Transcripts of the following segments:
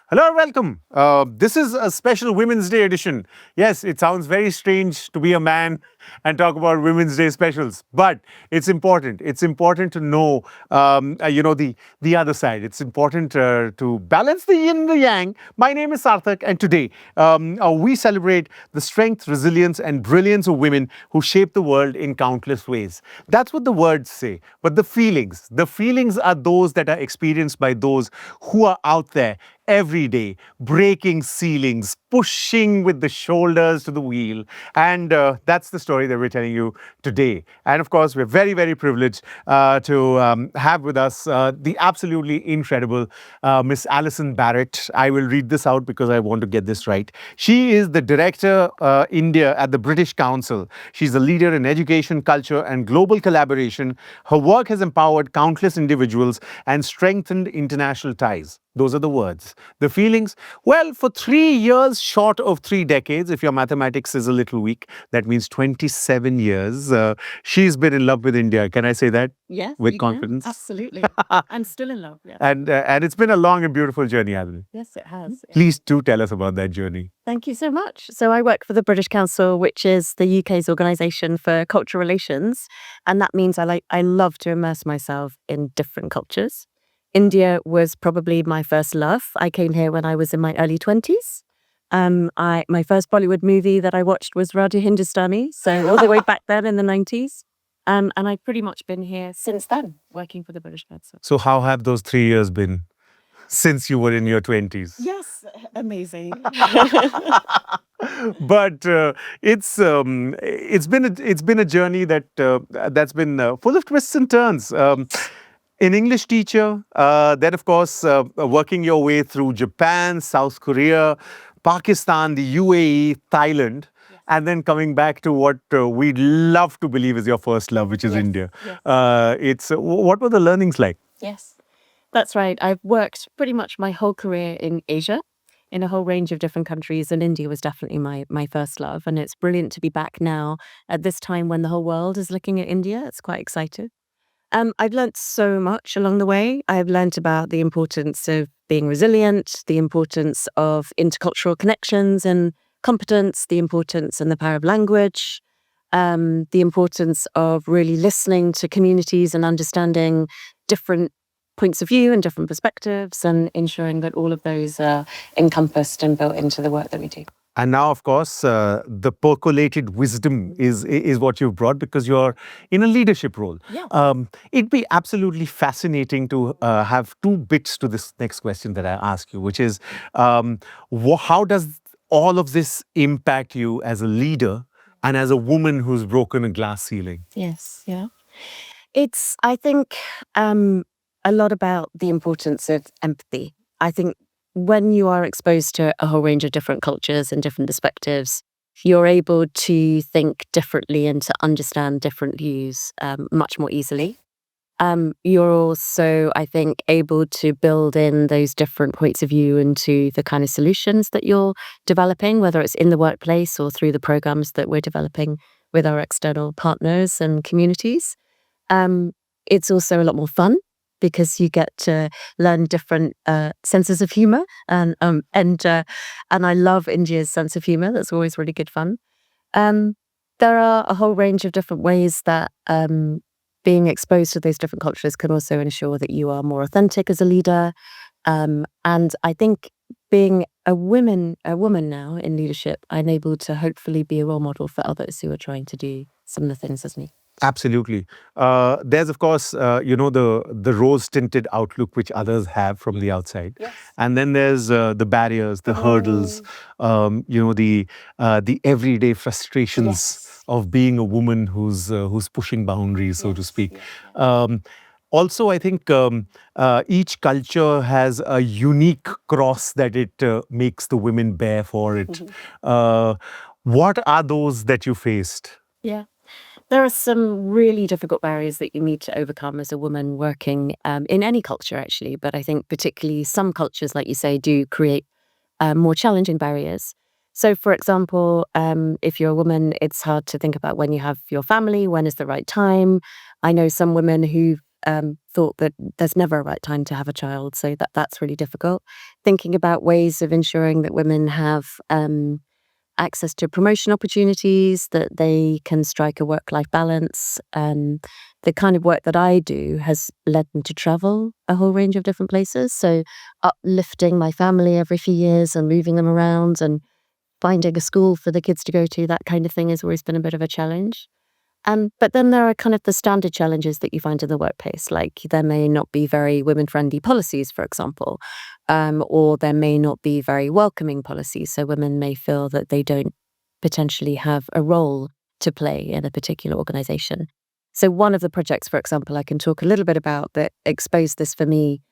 Hello, welcome. This is a special Women's Day edition. Yes, it sounds very strange to be a man and talk about Women's Day specials, but it's important. It's important to know, the other side. It's important to balance the yin and the yang. My name is Sarthak, and today we celebrate the strength, resilience, and brilliance of women who shape the world in countless ways. That's what the words say, but the feelings are those that are experienced by those who are out there every day, breaking ceilings, pushing with the shoulders to the wheel. And that's the story that we're telling you today. And of course, we're very, very privileged to have with us the absolutely incredible Miss Alison Barrett. I will read this out because I want to get this right. She is the Director India at the British Council. She's a leader in education, culture, and global collaboration. Her work has empowered countless individuals and strengthened international ties. Those are the words. The feelings, well, for 3 years, short of 3 decades, if your mathematics is a little weak, that means 27 years. She's been in love with India. Can I say that Yes, with you can. confidence? Absolutely. I'm still in love. Yes. And it's been a long and beautiful journey, hasn't it? Yes, it has. Yeah. Please do tell us about that journey. Thank you so much. So I work for the British Council, which is the UK's organisation for cultural relations, and that means I love to immerse myself in different cultures. India was probably my first love. I came here when I was in my early 20s. My first Bollywood movie that I watched was Radha Hindustani, so all the way back then in the 90s. And I've pretty much been here since then, working for the British Council. So, how have those 3 years been since you were in your 20s? Yes, amazing. But it's been a journey that's been full of twists and turns. An English teacher, then of course working your way through Japan, South Korea, Pakistan, the UAE, Thailand, and then coming back to what we'd love to believe is your first love, which is Yes, India. yes. What were the learnings like? Yes, that's right. I've worked pretty much my whole career in Asia, in a whole range of different countries, and India was definitely my first love. And it's brilliant to be back now at this time when the whole world is looking at India. It's quite exciting. I've learnt so much along the way. I've learnt about the importance of being resilient, the importance of intercultural connections and competence, the importance and the power of language, the importance of really listening to communities and understanding different points of view and different perspectives, and ensuring that all of those are encompassed and built into the work that we do. And now, of course, the percolated wisdom is what you've brought because you're in a leadership role. Yeah. It'd be absolutely fascinating to have two bits to this next question that I ask you, which is how does all of this impact you as a leader and as a woman who's broken a glass ceiling? Yes, yeah. It's, I think, a lot about the importance of empathy. I think when you are exposed to a whole range of different cultures and different perspectives, you're able to think differently and to understand different views much more easily. You're also, I think, able to build in those different points of view into the kind of solutions that you're developing, whether it's in the workplace or through the programs that we're developing with our external partners and communities. It's also a lot more fun because you get to learn different senses of humor, and I love India's sense of humor. That's always really good fun. There are a whole range of different ways that being exposed to those different cultures can also ensure that you are more authentic as a leader. And I think being a woman now in leadership, I'm able to hopefully be a role model for others who are trying to do similar things as me. Absolutely. There's, of course, the rose-tinted outlook which others have from the outside, Yes. and then there's the barriers, the hurdles, the everyday frustrations Yes. of being a woman who's pushing boundaries, so to Yes, speak. yeah. Also, I think each culture has a unique cross that it makes the women bear for it. What are those that you faced? Yeah. There are some really difficult barriers that you need to overcome as a woman working in any culture, actually. But I think particularly some cultures, like you say, do create more challenging barriers. So, for example, if you're a woman, it's hard to think about when you have your family, when is the right time. I know some women who thought that there's never a right time to have a child, so that's really difficult. Thinking about ways of ensuring that women have access to promotion opportunities, that they can strike a work-life balance. The kind of work that I do has led me to travel a whole range of different places. So uplifting my family every few years and moving them around and finding a school for the kids to go to, that kind of thing has always been a bit of a challenge. But then there are kind of the standard challenges that you find in the workplace, like there may not be very women-friendly policies, for example, or there may not be very welcoming policies. So women may feel that they don't potentially have a role to play in a particular organization. So one of the projects, for example, I can talk a little bit about that exposed this for me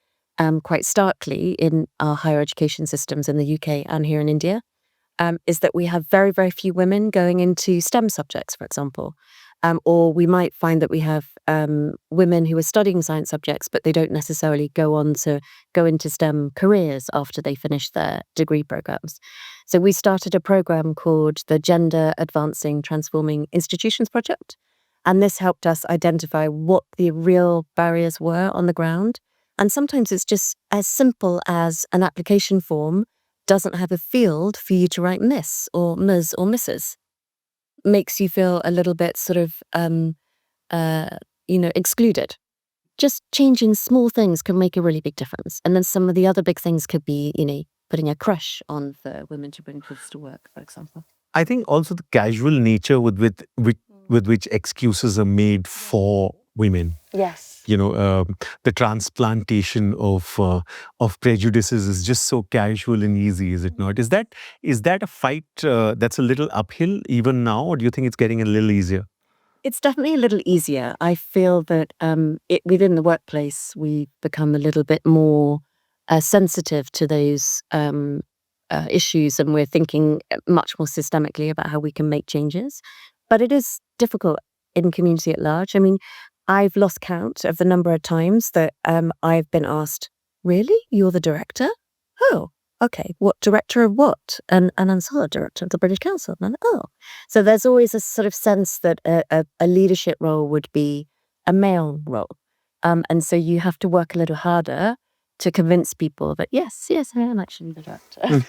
quite starkly in our higher education systems in the UK and here in India, is that we have very, very few women going into STEM subjects, for example. Or we might find that we have women who are studying science subjects, but they don't necessarily go on to go into STEM careers after they finish their degree programs. So we started a program called the Gender Advancing Transforming Institutions Project. And this helped us identify what the real barriers were on the ground. And sometimes it's just as simple as an application form doesn't have a field for you to write Miss or Ms. or Mrs. Makes you feel a little bit sort of, excluded. Just changing small things can make a really big difference. And then some of the other big things could be, putting a crush on for women to bring kids to work, for example. I think also the casual nature with which excuses are made for women. Yes. The transplantation of prejudices is just so casual and easy, is it not? Is that a fight that's a little uphill even now, or do you think it's getting a little easier? It's definitely a little easier. I feel that within the workplace, we've become a little bit more sensitive to those issues, and we're thinking much more systemically about how we can make changes. But it is difficult in community at large. I mean, I've lost count of the number of times that I've been asked, really? You're the director? Oh, okay. What director of what? And I'm sorry, director of the British Council. And so there's always a sort of sense that a leadership role would be a male role. And so you have to work a little harder to convince people that, yes, I am actually the director.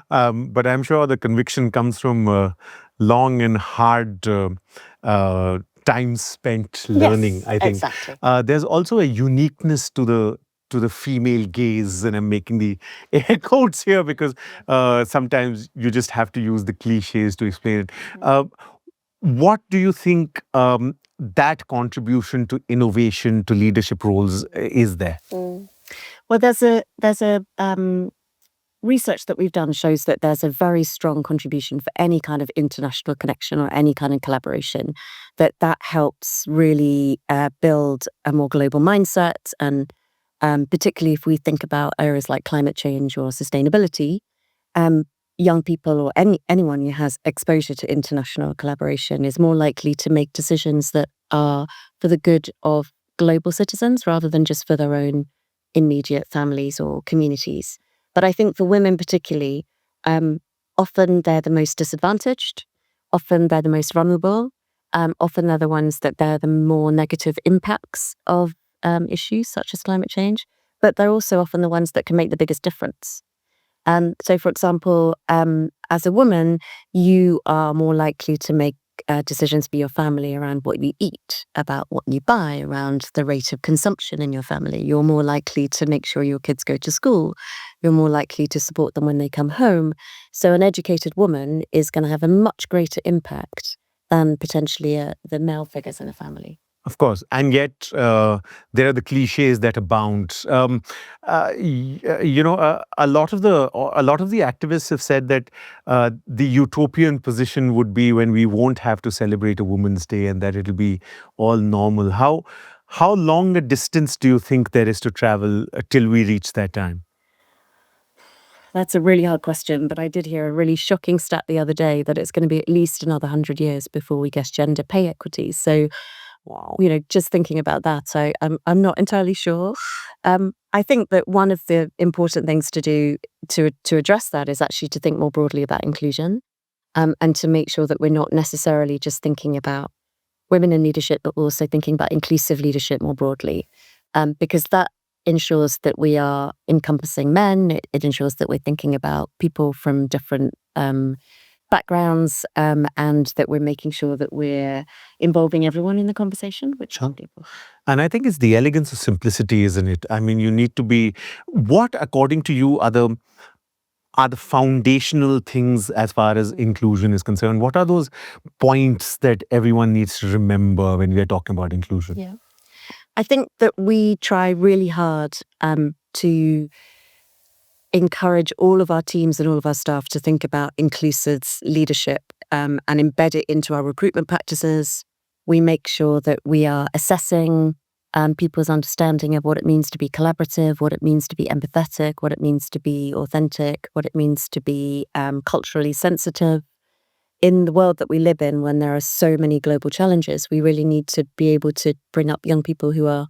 But I'm sure the conviction comes from long and hard time spent learning. Yes, I think exactly. there's also a uniqueness to the female gaze, and I'm making the air quotes here because sometimes you just have to use the cliches to explain it. What do you think that contribution to innovation, to leadership roles is there? Well, there's a research that we've done shows that there's a very strong contribution for any kind of international connection or any kind of collaboration, that helps really build a more global mindset. And particularly if we think about areas like climate change or sustainability, young people or anyone who has exposure to international collaboration is more likely to make decisions that are for the good of global citizens rather than just for their own immediate families or communities. But I think for women particularly, often they're the most disadvantaged, often they're the most vulnerable, often they're the ones that bear the more negative impacts of issues such as climate change, but they're also often the ones that can make the biggest difference. So, for example, as a woman, you are more likely to make decisions for your family around what you eat, about what you buy, around the rate of consumption in your family. You're more likely to make sure your kids go to school. You're more likely to support them when they come home. So an educated woman is going to have a much greater impact than potentially the male figures in a family. Of course, and yet there are the cliches that abound. A lot of the activists have said that the utopian position would be when we won't have to celebrate a Women's Day and that it'll be all normal. How long a distance do you think there is to travel till we reach that time? That's a really hard question, but I did hear a really shocking stat the other day that it's going to be at least another 100 years before we get gender pay equity. So, just thinking about that, I'm not entirely sure. I think that one of the important things to do to address that is actually to think more broadly about inclusion, and to make sure that we're not necessarily just thinking about women in leadership, but also thinking about inclusive leadership more broadly, because that ensures that we are encompassing men. It ensures that we're thinking about people from different backgrounds, and that we're making sure that we're involving everyone in the conversation, which Sure. is important. And I think it's the elegance of simplicity, isn't it? I mean, you need to be, what, according to you, are the foundational things as far as inclusion is concerned? What are those points that everyone needs to remember when we are talking about inclusion? Yeah. I think that we try really hard to encourage all of our teams and all of our staff to think about inclusive leadership and embed it into our recruitment practices. We make sure that we are assessing people's understanding of what it means to be collaborative, what it means to be empathetic, what it means to be authentic, what it means to be culturally sensitive. In the world that we live in, when there are so many global challenges, we really need to be able to bring up young people who are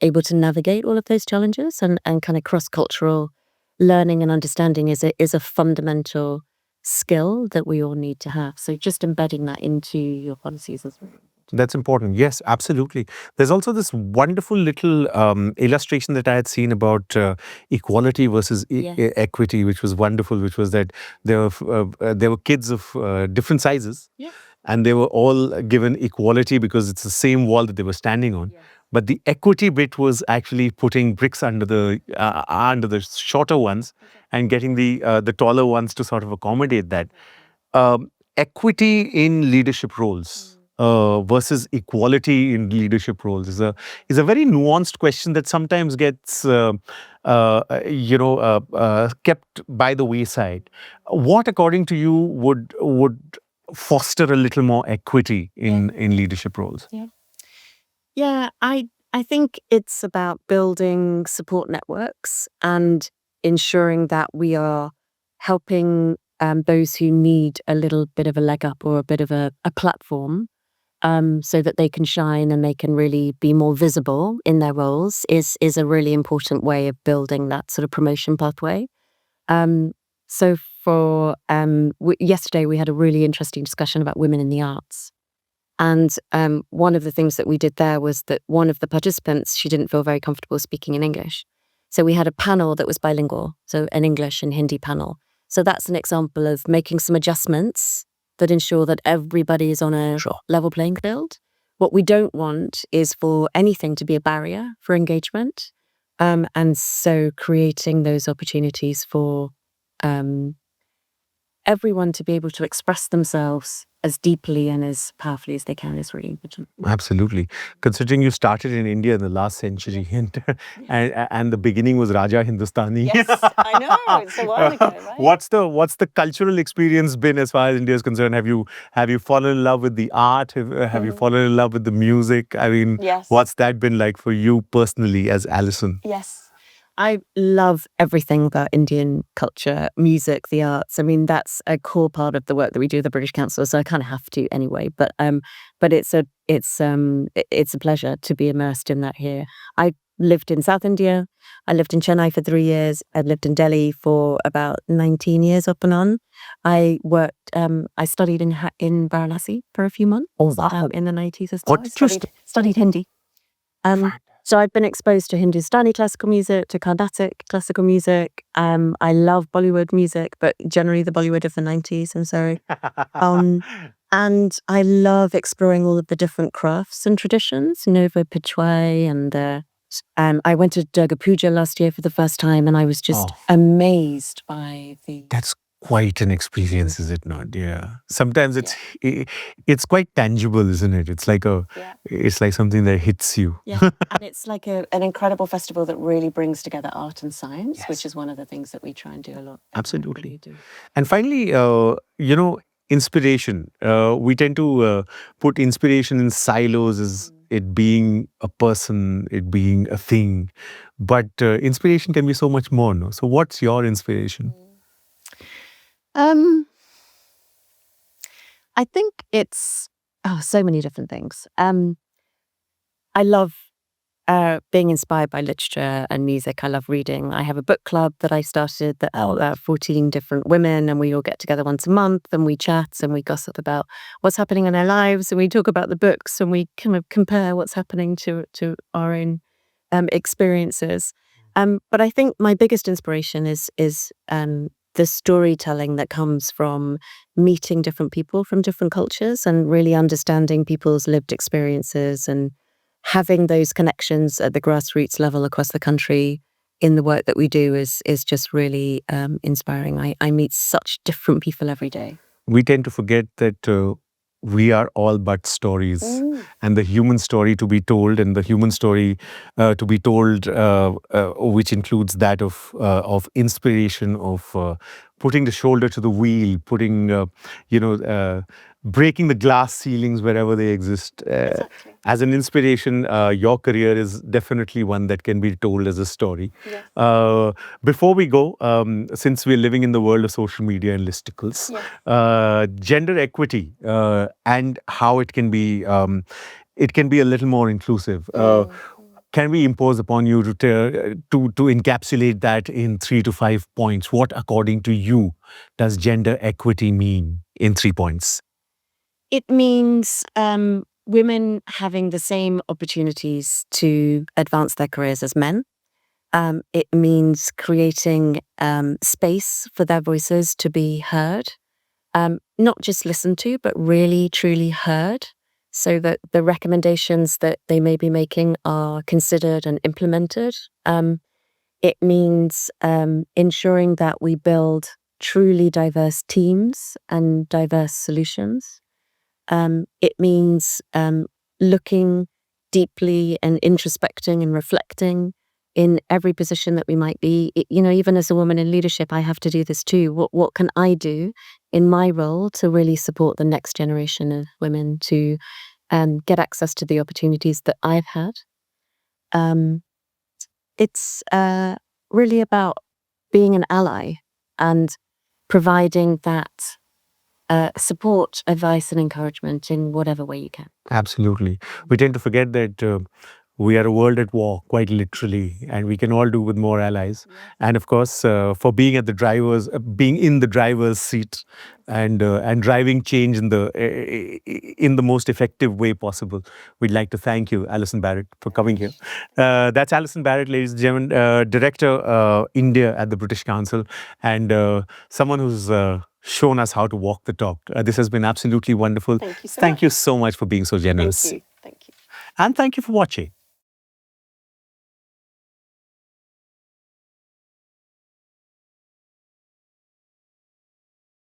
able to navigate all of those challenges, and kind of cross-cultural learning and understanding is a fundamental skill that we all need to have. So just embedding that into your policies is really important. That's important. Yes, absolutely. There's also this wonderful little illustration that I had seen about equality versus Yes. equity, which was wonderful. Which was that there were kids of different sizes, Yeah. and they were all given equality because it's the same wall that they were standing on. Yes. But the equity bit was actually putting bricks under the shorter ones and getting the taller ones to sort of accommodate that. Equity in leadership roles versus equality in leadership roles is a very nuanced question that sometimes gets kept by the wayside. What, according to you, would foster a little more equity in leadership roles? Yeah, I think it's about building support networks and ensuring that we are helping those who need a little bit of a leg up or a bit of a platform, so that they can shine and they can really be more visible in their roles is a really important way of building that sort of promotion pathway. So for yesterday, we had a really interesting discussion about women in the arts. And one of the things that we did there was that one of the participants, she didn't feel very comfortable speaking in English. So we had a panel that was bilingual, so an English and Hindi panel. So that's an example of making some adjustments that ensure that everybody is on a level playing field. What we don't want is for anything to be a barrier for engagement. And so creating those opportunities for everyone to be able to express themselves as deeply and as powerfully as they can is really important. Absolutely. Considering you started in India in the last century, and the beginning was Raja Hindustani. Yes, I know. It's a while ago, right? What's the cultural experience been as far as India is concerned? Have you fallen in love with the art? Have you fallen in love with the music? I mean, Yes. what's that been like for you personally as Alison? Yes. I love everything about Indian culture, music, the arts. I mean, that's a core part of the work that we do at the British Council, so I kind of have to anyway. But it's a pleasure to be immersed in that here. I lived in South India. I lived in Chennai for 3 years. I lived in Delhi for about 19 years up and on. I worked. I studied in Varanasi for a few months. Oh, wow. In the 90s as What well. I did you studied Hindi. So I've been exposed to Hindustani classical music, to Carnatic classical music. I love Bollywood music, but generally the Bollywood of the 90s. And so, and I love exploring all of the different crafts and traditions, Nova Pichwai, and I went to Durga Puja last year for the first time, and I was just amazed by the... That's quite an experience, is it not? Yeah. Sometimes it's quite tangible, isn't it? It's like it's like something that hits you. Yeah, and it's like an incredible festival that really brings together art and science, which is one of the things that we try and do a lot. Absolutely. And finally, inspiration. We tend to put inspiration in silos as it being a person, it being a thing. But inspiration can be so much more, no? So what's your inspiration? I think it's so many different things. I love being inspired by literature and music. I love reading. I have a book club that I started that 14 different women, and we all get together once a month and we chat and we gossip about what's happening in our lives, and we talk about the books and we kind of compare what's happening to our own experiences. But I think my biggest inspiration is the storytelling that comes from meeting different people from different cultures and really understanding people's lived experiences and having those connections at the grassroots level across the country in the work that we do is just really inspiring. I meet such different people every day. We tend to forget that we are all but stories, and the human story to be told, and the human story to be told, which includes that of inspiration, of putting the shoulder to the wheel, putting, breaking the glass ceilings wherever they exist. Exactly. As an inspiration, your career is definitely one that can be told as a story. Yes. Before we go, since we're living in the world of social media and listicles, gender equity and how it can be a little more inclusive. Can we impose upon you to encapsulate that in 3 to 5 points? What, according to you, does gender equity mean in 3 points? It means women having the same opportunities to advance their careers as men. It means creating space for their voices to be heard, not just listened to, but really, truly heard, so that the recommendations that they may be making are considered and implemented. It means ensuring that we build truly diverse teams and diverse solutions. It means looking deeply and introspecting and reflecting in every position that we might be. Even as a woman in leadership, I have to do this too. What can I do in my role to really support the next generation of women to get access to the opportunities that I've had? It's really about being an ally and providing that support, advice, and encouragement in whatever way you can. Absolutely. We tend to forget that we are a world at war, quite literally, and we can all do with more allies. And of course, for being being in the driver's seat, and driving change in the most effective way possible. We'd like to thank you, Alison Barrett, for coming here. That's Alison Barrett, ladies and gentlemen, Director India at the British Council, and someone who's shown us how to walk the talk. This has been absolutely wonderful. Thank you so Thank much. you so much for being so generous. Thank you. And thank you for watching.